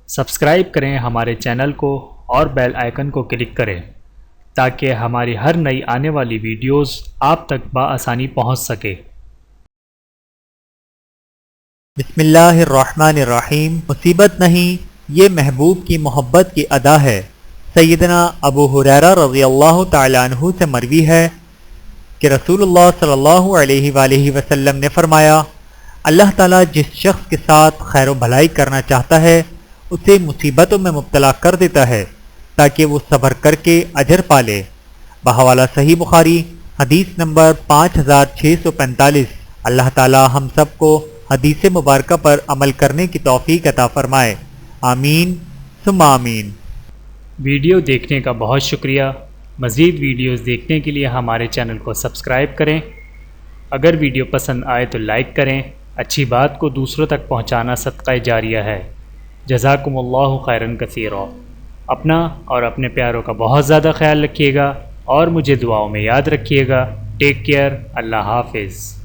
Subscribe کریں ہمارے channel کو اور بیل آئیکن کو کلک کریں تاکہ ہماری ہر نئی آنے والی ویڈیوز آپ تک بآسانی پہنچ سکے۔ بسم اللہ الرحمن الرحیم۔ مصیبت نہیں، یہ محبوب کی محبت کی ادا ہے۔ سیدنا ابو ہریرہ رضی اللہ تعالی عنہ سے مروی ہے کہ رسول اللہ صلی اللہ علیہ وآلہ وسلم نے فرمایا، اللہ تعالیٰ جس شخص کے ساتھ خیر و بھلائی کرنا چاہتا ہے اسے مصیبتوں میں مبتلا کر دیتا ہے تاکہ وہ صبر کر کے اجر پالے۔ بحوالہ صحیح بخاری، حدیث نمبر 5645۔ اللہ تعالیٰ ہم سب کو حدیث مبارکہ پر عمل کرنے کی توفیق عطا فرمائے، آمین ثم آمین۔ ویڈیو دیکھنے کا بہت شکریہ۔ مزید ویڈیوز دیکھنے کے لیے ہمارے چینل کو سبسکرائب کریں۔ اگر ویڈیو پسند آئے تو لائک کریں۔ اچھی بات کو دوسروں تک پہنچانا صدقہ جاریہ ہے۔ جزاکم اللہ خیرا کثیرا۔ اپنا اور اپنے پیاروں کا بہت زیادہ خیال رکھیے گا اور مجھے دعاؤں میں یاد رکھیے گا۔ Take care. اللہ حافظ۔